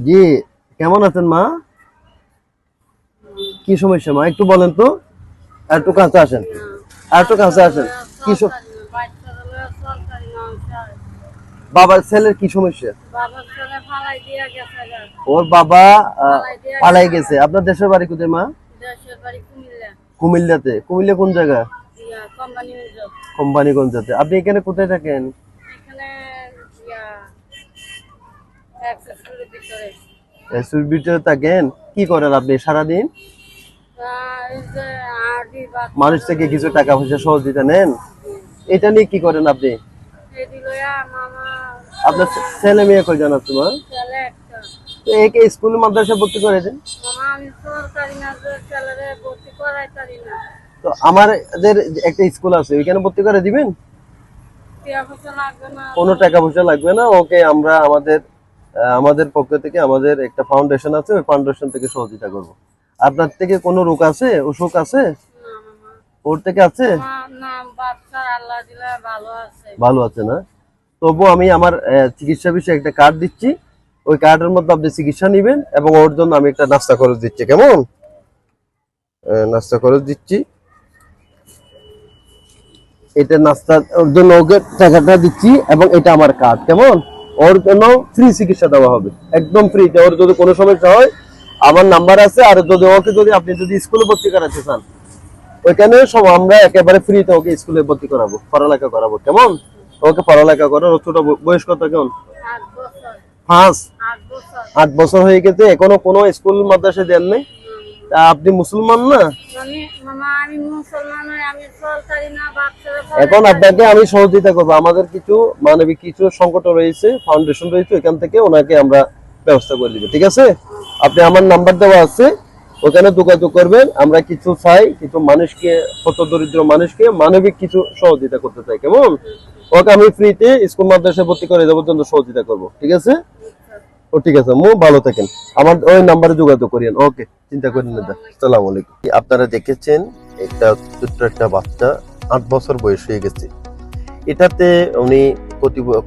জি, কেমন আছেন মা? কি সমস্যা মা একটু বলেন তো। আর একটু কাছে আসেন, আর একটু কাছে আসেন। কি বাবার ছেলের কি সমস্যা? ওর বাবা পালাই গেছে। আপনার দেশের বাড়ি কোথায় মা? কুমিল্লাতে। কুমিল্লা কোন জায়গা? কোম্পানিগঞ্জতে। আপনি এখানে কোথায় থাকেন? ভিতরে থাকেন। কি করেন আপনি সারাদিন? মানুষ থেকে কিছু টাকা পয়সা সহযোগিতা নেন। এটা নিয়ে কি করেন আপনি? আপনার ছেলে মেয়ে কয়জন আছে তোমার? একে স্কুল মাদ্রাসা ভর্তি করে দেন। তো আমাদের একটা স্কুল আছে, ওইখানে ভর্তি করে দিবেন। কোনো টাকা পয়সা লাগবে না। ওকে আমরা আমাদের পক্ষ থেকে আমাদের একটা ফাউন্ডেশন আছে, ওই ফাউন্ডেশন থেকে সহযোগিতা করব। আপনার থেকে কোনো রোগ আছে, অসুখ আছে? ওর থেকে আছে? ভালো আছে না? তবু আমি আমার চিকিৎসা বিষয়ে একটা কার্ড দিচ্ছি। ওই কার্ডের মধ্যে আপনি চিকিৎসা নেবেন এবং ওর জন্য আমি একটা নাস্তা খরচ দিচ্ছি। কেমন? নাস্তা খরচ দিচ্ছি। এটা নাস্তা ওর জন্য ওকে টাকাটা দিচ্ছি এবং এটা আমার কার্ড। কেমন? ওর জন্য ফ্রি চিকিৎসা দেওয়া হবে, একদম ফ্রিতে। ওর যদি কোনো সমস্যা হয় আমার নাম্বার আছে। আর যদি আপনি স্কুলে ভর্তি করাতে চান, ওইখানে সব আমরা একেবারে ফ্রিতে ওকে স্কুলে ভর্তি করাবো, পড়ালেখা করাবো। কেমন? ওকে পড়ালেখা করার ছোট বয়স কত? কেমন? 8 বছর হয়ে গেছে, এখনো কোনো স্কুল মাদ্রাসা দেন নাই। আপনি মুসলমান না? এখন আপনাকে আমি সহযোগিতা করবো। আমাদের কিছু মানবিক কিছু সংগঠন রয়েছে, ফাউন্ডেশন রয়েছে, ওইখান থেকে ওনাকে আমরা ব্যবস্থা করে দিব। ঠিক আছে? আপনি আমার নাম্বার দেওয়া আছে, ওখানে যোগাযোগ করবেন। আমরা কিছু চাই, কিছু মানুষকে, কত দরিদ্র মানুষকে মানবিক কিছু সহযোগিতা করতে চাই। কেমন? ওকে আমি ফ্রিতে স্কুল মাদ্রাসায় ভর্তি করে দেওয়ার জন্য সহযোগিতা করবো। ঠিক আছে? ও ঠিক আছে, ভালো থাকেন। আমার ওই নাম্বারে যোগাযোগ করিয়েন। ওকে, চিন্তা করেন না। আসসালামু আলাইকুম। আপনারা দেখেছেন একটা ছোট্ট একটা বাচ্চা, 8 বছর বয়স হয়ে গেছে। এটাতে উনি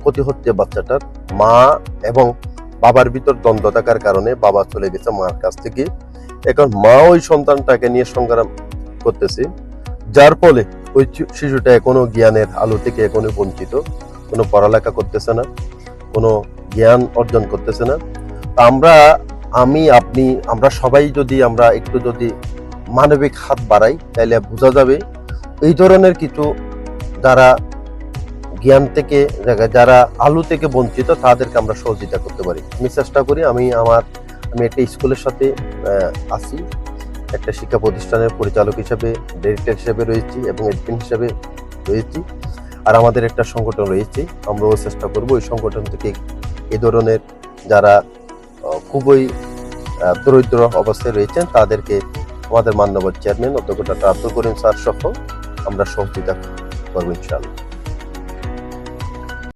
ক্ষতি হচ্ছে বাচ্চাটার। মা এবং বাবার ভিতর দ্বন্দ্ব থাকার কারণে বাবা চলে গেছে মার কাছ থেকে। এখন মা ওই সন্তানটাকে নিয়ে সংগ্রাম করতেছে, যার ফলে ওই শিশুটা এখনো জ্ঞানের আলো থেকে এখনো বঞ্চিত। কোনো পড়ালেখা করতেছে না, কোনো জ্ঞান অর্জন করতেছে না। আমরা সবাই যদি আমরা একটু মানবিক হাত বাড়াই, তাহলে বোঝা যাবে এই ধরনের কিছু যারা জ্ঞান থেকে, যারা আলো থেকে বঞ্চিত, তাদেরকে আমরা সহযোগিতা করতে পারি। আমি চেষ্টা করি। আমি একটা স্কুলের সাথে আছি, একটা শিক্ষা প্রতিষ্ঠানের পরিচালক হিসেবে, ডিরেক্টর হিসেবে রয়েছি এবং এডমিন হিসেবে রয়েছি। আর আমাদের একটা সংগঠন রয়েছে, আমরাও চেষ্টা করবো ওই সংগঠন থেকে এ ধরনের যারা খুবই দরিদ্র অবস্থায় রয়েছেন তাদেরকে আমাদের মাননীয় চেয়ারম্যান অধ্যক্ষ ডক্টর আব্দুল করিম স্যার সহ আমরা সহযোগিতা করবো ইনশাআল্লাহ।